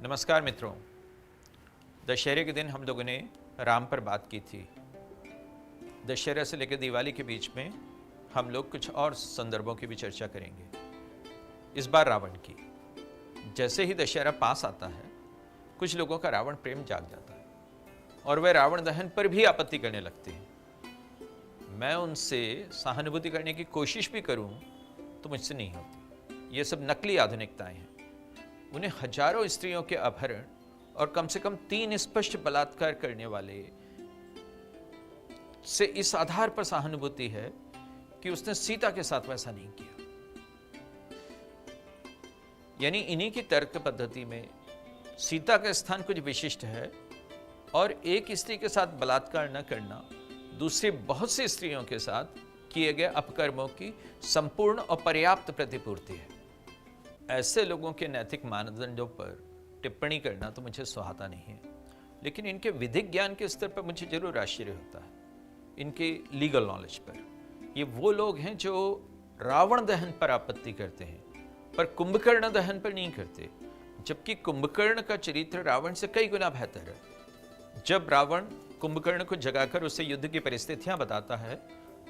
नमस्कार मित्रों। दशहरे के दिन हम लोगों ने राम पर बात की थी। दशहरा से लेकर दिवाली के बीच में हम लोग कुछ और संदर्भों की भी चर्चा करेंगे। इस बार रावण की। जैसे ही दशहरा पास आता है, कुछ लोगों का रावण प्रेम जाग जाता है और वे रावण दहन पर भी आपत्ति करने लगते हैं। मैं उनसे सहानुभूति करने की कोशिश भी करूं तो मुझसे नहीं होती। ये सब नकली आधुनिकताएं हैं। उन्हें हजारों स्त्रियों के अपहरण और कम से कम 3 स्पष्ट बलात्कार करने वाले से इस आधार पर सहानुभूति है कि उसने सीता के साथ वैसा नहीं किया। यानी इन्हीं की तर्क पद्धति में सीता का स्थान कुछ विशिष्ट है और एक स्त्री के साथ बलात्कार न करना दूसरी बहुत सी स्त्रियों के साथ किए गए अपकर्मों की संपूर्ण और पर्याप्त प्रतिपूर्ति है। ऐसे लोगों के नैतिक मानदंडों पर टिप्पणी करना तो मुझे सुहाता नहीं है, लेकिन इनके विधिक ज्ञान के स्तर पर मुझे जरूर आश्चर्य होता है, इनके लीगल नॉलेज पर। ये वो लोग हैं जो रावण दहन पर आपत्ति करते हैं पर कुंभकर्ण दहन पर नहीं करते, जबकि कुंभकर्ण का चरित्र रावण से कई गुना बेहतर है। जब रावण कुंभकर्ण को जगाकर उसे युद्ध की परिस्थितियां बताता है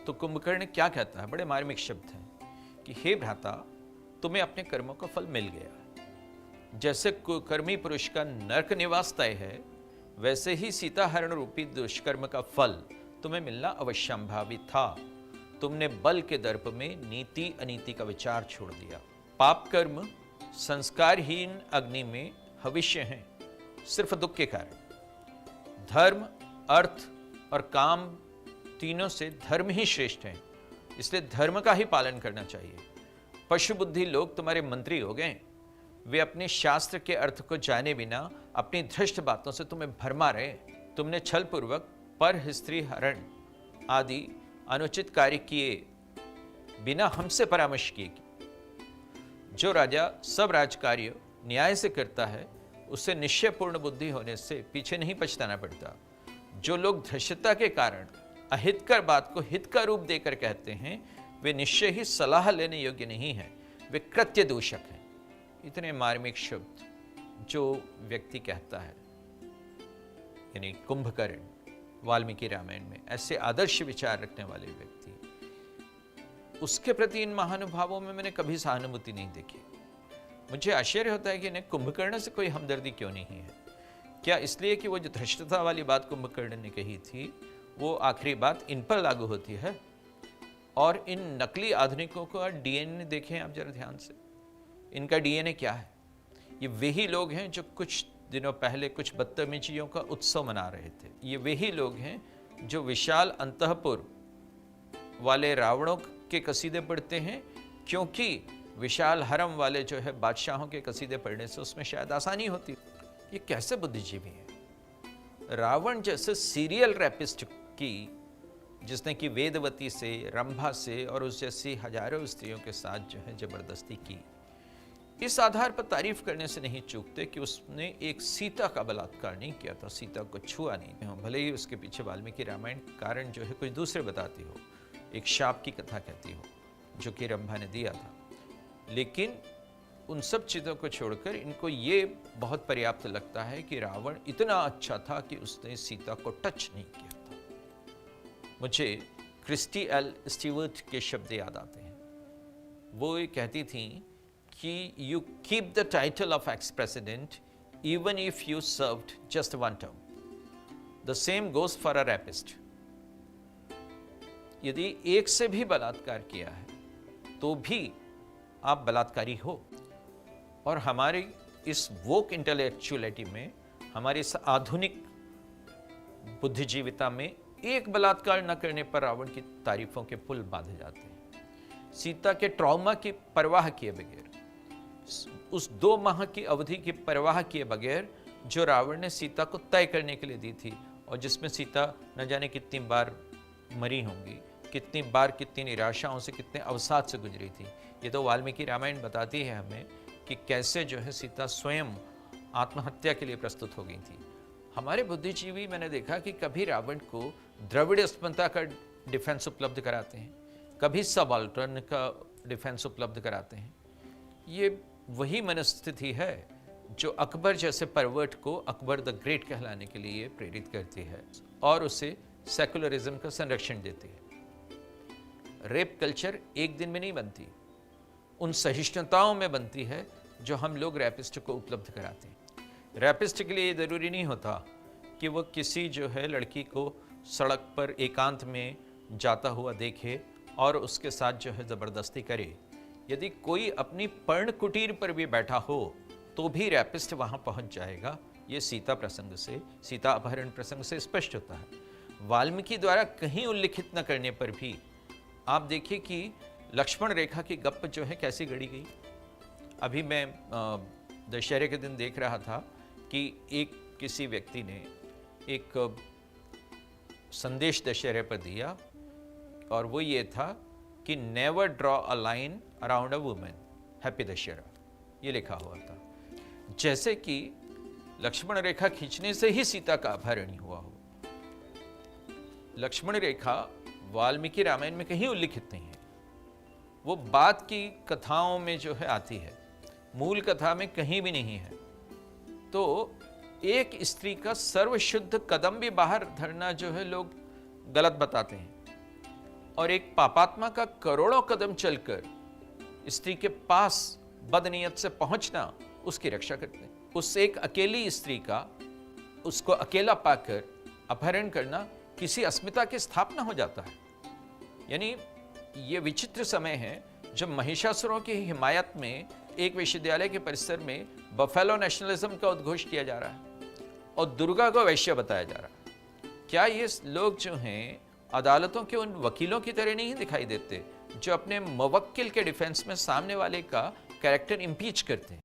तो कुंभकर्ण क्या कहता है? बड़े मार्मिक शब्द हैं कि हे भ्राता, तुम्हें अपने कर्मों का फल मिल गया। जैसे कर्मी पुरुष का नरक निवास तय है, वैसे ही सीता हरण रूपी दुष्कर्म का फल तुम्हें मिलना अवश्यंभावी था। तुमने बल के दर्प में नीति अनीति का विचार छोड़ दिया। पाप कर्म संस्कारहीन अग्नि में भविष्य हैं, सिर्फ दुख के कारण। धर्म, अर्थ और काम तीनों से धर्म ही श्रेष्ठ है, इसलिए धर्म का ही पालन करना चाहिए। पशु बुद्धि लोग तुम्हारे मंत्री हो गए। वे अपने शास्त्र के अर्थ को जाने बिना अपनी धृष्ट बातों से तुम्हें भरमा रहे। तुमने छल पूर्वक पर स्त्री हरण आदि अनुचित कार्य किए बिना हमसे परामर्श किए। जो राजा सब राजकार्य न्याय से करता है, उसे निश्चयपूर्ण बुद्धि होने से पीछे नहीं पछताना पड़ता। जो लोग धृष्टता के कारण अहितकर बात को हित का रूप देकर कहते हैं, वे निश्चय ही सलाह लेने योग्य नहीं है, वे कृत्य दूषक हैं। इतने मार्मिक शब्द जो व्यक्ति कहता है, यानी कुंभकर्ण वाल्मीकि रामायण में ऐसे आदर्श विचार रखने वाले व्यक्ति, उसके प्रति इन महानुभावों में मैंने कभी सहानुभूति नहीं देखी। मुझे आश्चर्य होता है कि इन्हें कुंभकर्ण से कोई हमदर्दी क्यों नहीं है। क्या इसलिए कि वो जो धृष्टता वाली बात कुंभकर्ण ने कही थी, वो आखिरी बात इन पर लागू होती है? और इन नकली आधुनिकों का डीएनए देखें आप जरा ध्यान से। इनका डीएनए क्या है? ये वही लोग हैं जो कुछ दिनों पहले कुछ बदतमीजियों का उत्सव मना रहे थे। ये वही लोग हैं जो विशाल अंतःपुर वाले रावणों के कसीदे पढ़ते हैं, क्योंकि विशाल हरम वाले जो है बादशाहों के कसीदे पढ़ने से उसमें शायद आसानी होती। ये कैसे बुद्धिजीवी हैं? रावण जैसे सीरियल रैपिस्ट की, जिसने कि वेदवती से, रंभा से और उस जैसी हजारों स्त्रियों के साथ जो है जबरदस्ती की, इस आधार पर तारीफ करने से नहीं चूकते कि उसने एक सीता का बलात्कार नहीं किया था, सीता को छुआ नहीं। भले ही उसके पीछे वाल्मीकि रामायण कारण जो है कुछ दूसरे बताती हो, एक शाप की कथा कहती हो जो कि रंभा ने दिया था, लेकिन उन सब चीज़ों को छोड़कर इनको ये बहुत पर्याप्त लगता है कि रावण इतना अच्छा था कि उसने सीता को टच नहीं किया था। मुझे क्रिस्टी एल स्टीवर्ट के शब्द याद आते हैं। वो ये कहती थी कि you keep the title of ex president even if you served just 1 term. The same goes for a rapist. यदि एक से भी बलात्कार किया है तो भी आप बलात्कारी हो। और हमारी इस वोक इंटेलेक्चुअलिटी में, हमारी इस आधुनिक बुद्धिजीविता में एक बलात्कार न करने पर रावण की तारीफों के पुल बांधे जाते हैं। सीता के ट्रॉमा की परवाह किए बगैर, उस 2 माह की अवधि की परवाह किए बगैर जो रावण ने सीता को तय करने के लिए दी थी, और जिसमें सीता न जाने कितनी बार मरी होंगी, कितनी बार कितनी निराशाओं से, कितने अवसाद से गुजरी थी। ये तो वाल्मीकि रामायण बताती है हमें कि कैसे जो है सीता स्वयं आत्महत्या के लिए प्रस्तुत हो गई थी। हमारे बुद्धिजीवी, मैंने देखा कि कभी रावण को द्रविड़ अस्मिता का डिफेंस उपलब्ध कराते हैं, कभी सबाल्टर्न का डिफेंस उपलब्ध कराते हैं। ये वही मनस्थिति है जो अकबर जैसे परवर्ट को अकबर द ग्रेट कहलाने के लिए प्रेरित करती है और उसे सेकुलरिज्म का संरक्षण देती है। रेप कल्चर एक दिन में नहीं बनती, उन सहिष्णुताओं में बनती है जो हम लोग रैपिस्ट को उपलब्ध कराते हैं। रैपिस्ट के लिए ज़रूरी नहीं होता कि वो किसी जो है लड़की को सड़क पर एकांत में जाता हुआ देखे और उसके साथ जो है ज़बरदस्ती करे। यदि कोई अपनी पर्ण कुटीर पर भी बैठा हो तो भी रैपिस्ट वहाँ पहुँच जाएगा। ये सीता प्रसंग से, सीता अपहरण प्रसंग से स्पष्ट होता है। वाल्मीकि द्वारा कहीं उल्लिखित न करने पर भी आप देखिए कि लक्ष्मण रेखा की गप जो है कैसी गढ़ी गई। अभी मैं दशहरे के दिन देख रहा था कि एक किसी व्यक्ति ने एक संदेश दशहरे पर दिया और वो ये था कि never draw a line around a women, happy Dussehra, ये लिखा हुआ था। जैसे कि लक्ष्मण रेखा खींचने से ही सीता का अपहरण हुआ हो। लक्ष्मण रेखा वाल्मीकि रामायण में कहीं उल्लिखित नहीं है, वो बाद की कथाओं में जो है आती है, मूल कथा में कहीं भी नहीं है। तो एक स्त्री का सर्वशुद्ध कदम भी बाहर धरना जो है लोग गलत बताते हैं, और एक पापात्मा का करोड़ों कदम चलकर स्त्री के पास बदनीयत से पहुंचना उसकी रक्षा करते हैं। उस एक अकेली स्त्री का, उसको अकेला पाकर अपहरण करना किसी अस्मिता की स्थापना हो जाता है। यानी ये विचित्र समय है जब महिषासुरों की हिमायत में एक विश्वविद्यालय के परिसर में बफेलो नेशनलिज्म का उद्घोष किया जा रहा है और दुर्गा को वैश्य बताया जा रहा है। क्या ये लोग जो हैं अदालतों के उन वकीलों की तरह नहीं दिखाई देते जो अपने मुवक्किल के डिफेंस में सामने वाले का कैरेक्टर इम्पीच करते हैं?